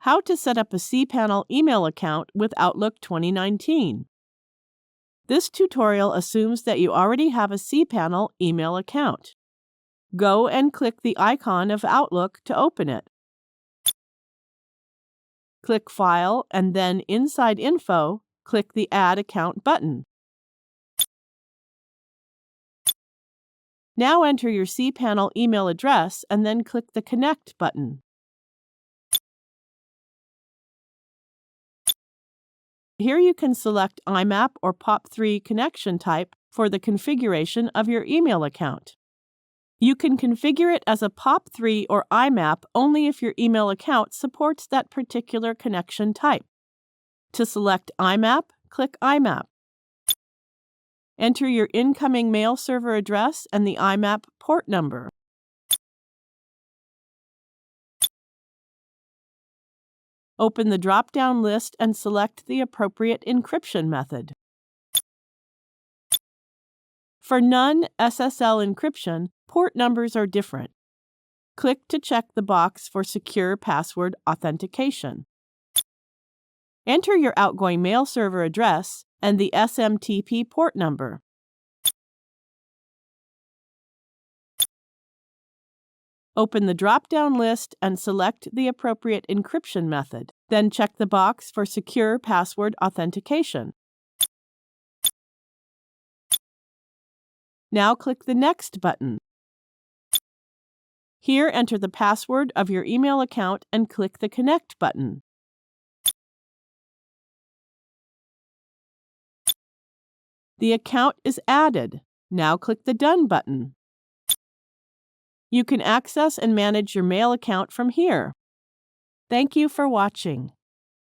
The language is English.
How to set up a cPanel email account with Outlook 2019. This tutorial assumes that you already have a cPanel email account. Go and click the icon of Outlook to open it. Click File and then inside Info, click the Add Account button. Now enter your cPanel email address and then click the Connect button. Here you can select IMAP or POP3 connection type for the configuration of your email account. You can configure it as a POP3 or IMAP only if your email account supports that particular connection type. To select IMAP, click IMAP. Enter your incoming mail server address and the IMAP port number. Open the drop-down list and select the appropriate encryption method. For non-SSL encryption, port numbers are different. Click to check the box for secure password authentication. Enter your outgoing mail server address and the SMTP port number. Open the drop-down list and select the appropriate encryption method. Then check the box for secure password authentication. Now click the Next button. Here, enter the password of your email account and click the Connect button. The account is added. Now click the Done button. You can access and manage your mail account from here. Thank you for watching.